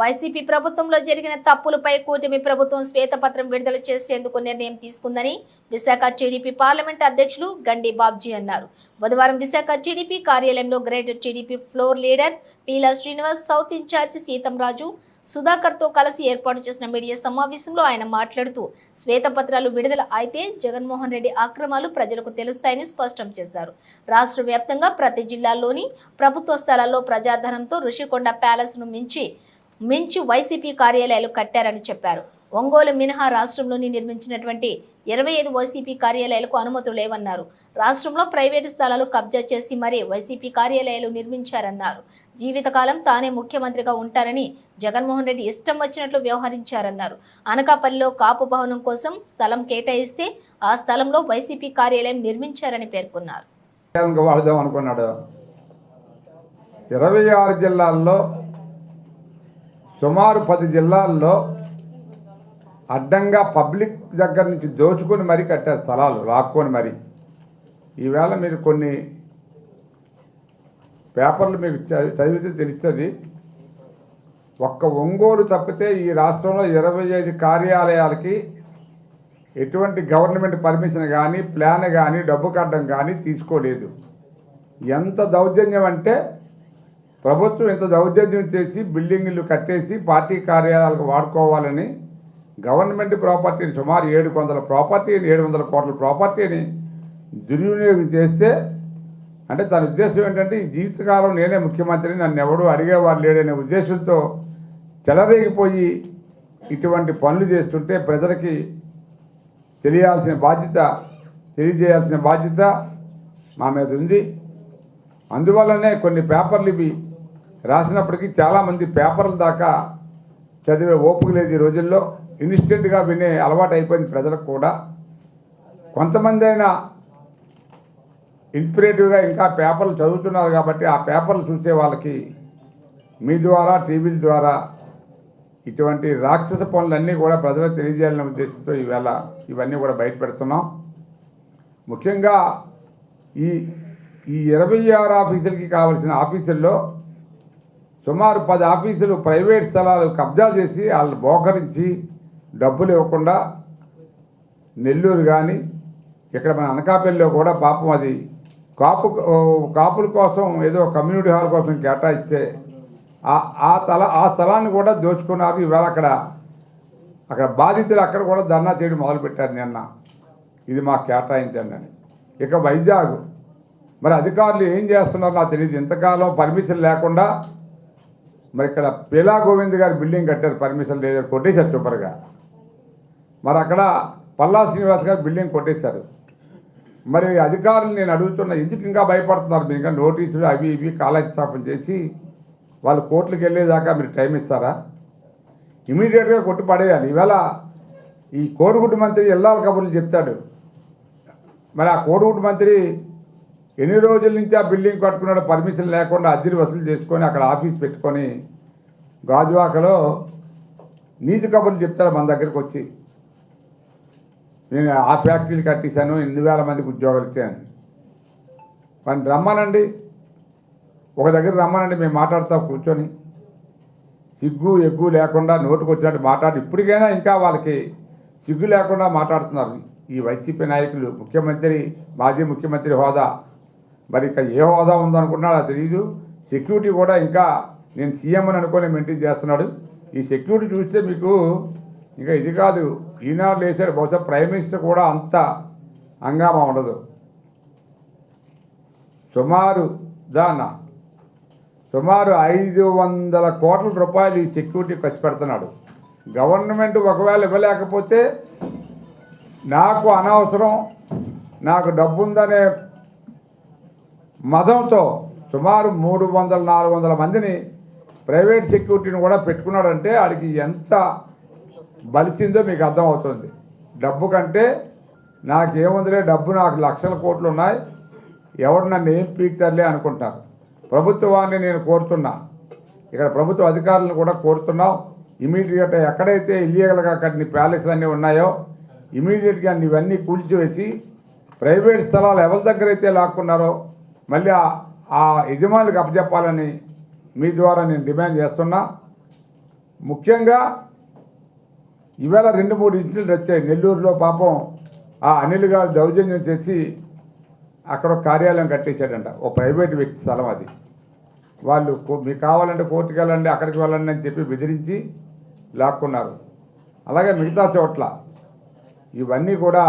YCP ప్రభుత్వంలో జరిగిన తప్పులపై కూటమి ప్రభుత్వం శ్వేతపత్రం విడుదల చేసేందుకు నిర్ణయం తీసుకుందని విశాఖ టీడీపీ పార్లమెంట్ అధ్యక్షులు గండి బాబ్జీ అన్నారు. బుధవారం విశాఖ టీడీపీ కార్యాలయంలో greater TDP floor leader Peela Srinivas, south incharge Seethamraju, Sudhakar తో కలిసి ఏర్పాటు చేసిన మీడియా సమావేశంలో ఆయన మాట్లాడుతూ శ్వేతపత్రాలు విడుదల అయితే జగన్మోహన్ రెడ్డి అక్రమాలు ప్రజలకు తెలుస్తాయని స్పష్టం చేశారు. రాష్ట్ర వ్యాప్తంగా ప్రతి జిల్లాల్లోని ప్రభుత్వ స్థలాల్లో ప్రజాధనంతో ఋషికొండ ప్యాలెస్ ను మించి వైసీపీ కార్యాలయాలు కట్టారని చెప్పారు. ఒంగోలు మినహా రాష్ట్రంలోని నిర్మించినటువంటి 25 వైసీపీ కార్యాలయాలకు అనుమతులు లేవన్నారు. రాష్ట్రంలో ప్రైవేటు స్థలాలు కబ్జా చేసి మరీ వైసీపీ కార్యాలయాలు నిర్మించారన్నారు. జీవితకాలం తానే ముఖ్యమంత్రిగా ఉంటారని జగన్మోహన్ రెడ్డి ఇష్టం వచ్చినట్లు వ్యవహరించారన్నారు. అనకాపల్లిలో కాపు భవనం కోసం స్థలం కేటాయిస్తే ఆ స్థలంలో వైసీపీ కార్యాలయం నిర్మించారని పేర్కొన్నారు. 26 జిల్లాల్లో సుమారు 10 జిల్లాల్లో అడ్డంగా పబ్లిక్ దగ్గర నుంచి దోచుకొని మరీ కట్టారు, స్థలాలు లాక్కొని మరీ. ఈవేళ మీరు కొన్ని పేపర్లు మీకు చదివితే తెలుస్తుంది. ఒక్క ఒంగోలు తప్పితే ఈ రాష్ట్రంలో 25 కార్యాలయాలకి ఎటువంటి గవర్నమెంట్ పర్మిషన్ కానీ, ప్లాన్ కానీ, డబ్బు కట్టడం కానీ తీసుకోలేదు. ఎంత దౌర్జన్యం అంటే ప్రభుత్వం ఇంత దౌర్జన్యం చేసి బిల్డింగులు కట్టేసి పార్టీ కార్యాలయాలకు వాడుకోవాలని గవర్నమెంట్ ప్రాపర్టీని సుమారు 700 కోట్ల ప్రాపర్టీని దుర్వినియోగం చేస్తే, అంటే తన ఉద్దేశం ఏంటంటే ఈ జీవితకాలం నేనే ముఖ్యమంత్రిని, నన్ను ఎవడూ అడిగేవారు లేడనే ఉద్దేశంతో చెలరేగిపోయి ఇటువంటి పనులు చేస్తుంటే ప్రజలకి తెలియజేయాల్సిన బాధ్యత మా మీద ఉంది. అందువల్లనే కొన్ని పేపర్లు ఇవి రాసినప్పటికీ చాలామంది పేపర్ల దాకా చదివే ఓపిక లేదు. ఈ రోజుల్లో ఇన్స్టెంట్గా వినే అలవాటు అయిపోయింది ప్రజలకు కూడా. కొంతమంది అయినా ఇన్స్పిరేటివ్గా ఇంకా పేపర్లు చదువుతున్నారు కాబట్టి ఆ పేపర్లు చూసే వాళ్ళకి మీ ద్వారా, టీవీల ద్వారా ఇటువంటి రాక్షస పనులన్నీ కూడా ప్రజలకు తెలియజేయాలనే ఉద్దేశంతో ఈవేళ ఇవన్నీ కూడా బయట పెడుతున్నాం. ముఖ్యంగా ఈ 26 ఆఫీసులకి కావాల్సిన ఆఫీసుల్లో సుమారు 10 ఆఫీసులు ప్రైవేట్ స్థలాలు కబ్జా చేసి వాళ్ళు బోకరించి డబ్బులు ఇవ్వకుండా, నెల్లూరు కానీ ఇక్కడ మన అనకాపల్లిలో కూడా పాపం అది కాపుల కోసం ఏదో కమ్యూనిటీ హాల్ కోసం కేటాయిస్తే ఆ స్థలాన్ని కూడా దోచుకున్నారు. ఈవేళ అక్కడ బాధితులు అక్కడ కూడా ధర్నా చేయడం మొదలుపెట్టారు నిన్న, ఇది మాకు కేటాయించండి అని. ఇక వైజాగ్ మరి అధికారులు ఏం చేస్తున్నారో నాకు తెలియదు. ఇంతకాలం పర్మిషన్ లేకుండా మరి ఇక్కడ పీలా గోవింద్ గారు బిల్డింగ్ కట్టారు, పర్మిషన్ లేదు, కొట్టేశారు సూపర్గా. మరి అక్కడ పల్లా శ్రీనివాస్ గారు బిల్డింగ్ కొట్టేశారు. మరి అధికారులు నేను అడుగుతున్నా, ఎందుకు ఇంకా భయపడుతున్నారు? మీరు ఇంకా నోటీసులు అవి ఇవి కాలక్షేపం చేసి వాళ్ళు కోర్టులకు వెళ్ళేదాకా మీరు టైం ఇస్తారా? ఇమీడియట్గా కొట్టి పడేయాలి. ఈవేళ ఈ కోడిగుడ్డు మంత్రి ఇల్లాల కబుర్లు చెప్తాడు. మరి ఆ కోడిగుడ్డు మంత్రి ఎన్ని రోజుల నుంచి ఆ బిల్డింగ్ కట్టుకున్నాడో పర్మిషన్ లేకుండా అద్దెలు వసూలు చేసుకొని అక్కడ ఆఫీస్ పెట్టుకొని గాజువాకలో నీతి కబుర్లు చెప్తారు మన దగ్గరికి వచ్చి. నేను ఆ ఫ్యాక్టరీలు కట్టేశాను, 8,000 మందికి ఉద్యోగాలు ఇచ్చాను. వాడిని రమ్మనండి, ఒక దగ్గర రమ్మనండి, మేము మాట్లాడతాం కూర్చొని. సిగ్గు ఎగ్గు లేకుండా నోటుకు వచ్చినట్టు మాట్లాడి ఇప్పటికైనా ఇంకా వాళ్ళకి సిగ్గు లేకుండా మాట్లాడుతున్నారు ఈ వైసీపీ నాయకులు. ముఖ్యమంత్రి, మాజీ ముఖ్యమంత్రి హోదా, మరి ఇక ఏ హోదా ఉందనుకుంటున్నాడో తెలియదు. సెక్యూరిటీ కూడా ఇంకా నేను సీఎం అని అనుకొని మెయింటైన్ చేస్తున్నాడు. ఈ సెక్యూరిటీ చూస్తే మీకు ఇంకా ఇది కాదు, ఈనాడు లేచాడు. బహుశా ప్రైమ్ మినిస్టర్ కూడా అంత హంగామా ఉండదు. సుమారు 500 కోట్ల రూపాయలు ఈ సెక్యూరిటీ ఖర్చు పెడుతున్నాడు. గవర్నమెంట్ ఒకవేళ ఇవ్వలేకపోతే నాకు అనవసరం, నాకు డబ్బు ఉందనే మదంతో సుమారు 300-400 మందిని ప్రైవేట్ సెక్యూరిటీని కూడా పెట్టుకున్నాడంటే వాడికి ఎంత బలిసిందో మీకు అర్థమవుతుంది. డబ్బు కంటే నాకేముందిలే, డబ్బు నాకు లక్షల కోట్లు ఉన్నాయి, ఎవరు నన్ను ఏం పీకుతారులే అనుకుంటారు. ప్రభుత్వాన్ని నేను కోరుతున్నా, ఇక్కడ ప్రభుత్వ అధికారులను కూడా కోరుతున్నాం, ఇమీడియట్గా ఎక్కడైతే ఇల్లీగల్గా కట్టిన ప్యాలెస్లు అన్నీ ఉన్నాయో ఇమీడియట్గా ఇవన్నీ కూల్చివేసి ప్రైవేట్ స్థలాలు ఎవరి దగ్గర అయితే లాక్కున్నారో మళ్ళీ ఆ యజమానులకు అప్పచెప్పాలని మీ ద్వారా నేను డిమాండ్ చేస్తున్నా. ముఖ్యంగా ఈవేళ 2-3 ఇన్సిడెంట్లు వచ్చాయి. నెల్లూరులో పాపం ఆ అనిల్ గారు దౌర్జన్యం చేసి అక్కడ ఒక కార్యాలయం కట్టేశాడంట. ఓ ప్రైవేట్ వ్యక్తి స్థలం అది. వాళ్ళు మీకు కావాలంటే కోర్టుకు వెళ్ళండి, అక్కడికి వెళ్ళండి అని చెప్పి బెదిరించి లాక్కున్నారు. అలాగే మిగతా చోట్ల ఇవన్నీ కూడా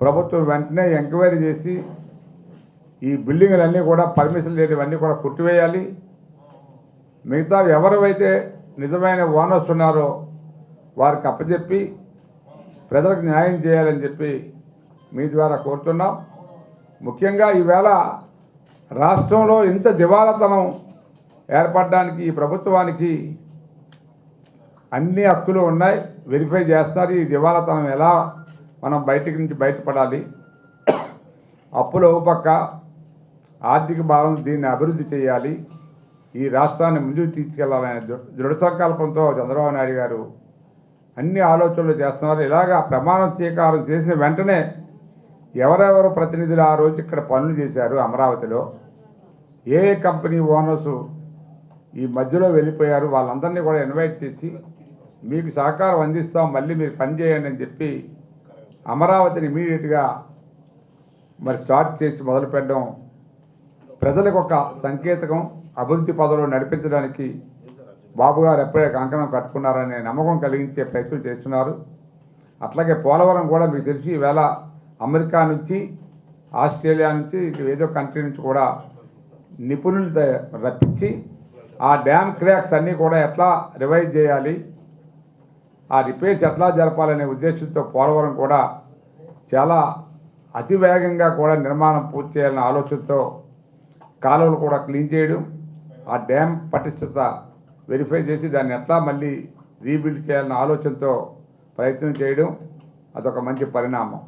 ప్రభుత్వం వెంటనే ఎంక్వైరీ చేసి ఈ బిల్డింగులన్నీ కూడా పర్మిషన్ లేదు ఇవన్నీ కూడా కొట్టివేయాలి. మిగతా ఎవరైతే నిజమైన ఓనర్స్ ఉన్నారో వారికి అప్పచెప్పి ప్రజలకు న్యాయం చేయాలని చెప్పి మీ ద్వారా కోరుతున్నాం. ముఖ్యంగా ఈవేళ రాష్ట్రంలో ఇంత దివాళతనం ఏర్పడడానికి ఈ ప్రభుత్వానికి అన్ని హక్కులు ఉన్నాయి. వెరిఫై చేస్తారు. ఈ దివాళతనం ఎలా మనం నుంచి బయటపడాలి, అప్పులు ఒక పక్క, ఆర్థిక భావం దీన్ని అభివృద్ధి చేయాలి, ఈ రాష్ట్రాన్ని ముందుకు తీసుకెళ్లాలనే దృఢ సంకల్పంతో చంద్రబాబు నాయుడు గారు అన్ని ఆలోచనలు చేస్తున్నారు. ఇలాగా ప్రమాణ స్వీకారం చేసిన వెంటనే ఎవరెవరు ప్రతినిధులు ఆ రోజు ఇక్కడ పనులు చేశారు అమరావతిలో, ఏ కంపెనీ ఓనర్సు ఈ మధ్యలో వెళ్ళిపోయారు, వాళ్ళందరినీ కూడా ఇన్వైట్ చేసి మీకు సహకారం అందిస్తాం, మళ్ళీ మీరు పని చేయండి అని చెప్పి అమరావతిని ఇమీడియట్గా మరి స్టార్ట్ చేసి మొదలు పెట్టడం ప్రజలకు ఒక సంకేతకం. అభివృద్ధి పదవులు నడిపించడానికి బాబు గారు ఎప్పుడే కంకణం కట్టుకున్నారనే నమ్మకం కలిగించే ప్రయత్నం చేస్తున్నారు. అట్లాగే పోలవరం కూడా మీకు తెలిసి ఈవేళ అమెరికా నుంచి, ఆస్ట్రేలియా నుంచి, ఏదో కంట్రీ నుంచి కూడా నిపుణులు రప్పించి ఆ డ్యామ్ క్రాక్స్ అన్నీ కూడా ఎట్లా రివైజ్ చేయాలి, ఆ రిపేర్స్ ఎట్లా జరపాలనే ఉద్దేశంతో పోలవరం కూడా చాలా అతి వేగంగా కూడా నిర్మాణం పూర్తి చేయాలనే ఆలోచనతో కాలువలు కూడా క్లీన్ చేయడం, ఆ డ్యామ్ పటిష్టత వెరిఫై చేసి దాన్ని ఎట్లా మళ్ళీ రీబిల్డ్ చేయాలన్న ఆలోచనతో ప్రయత్నం చేయడం అదొక మంచి పరిణామం.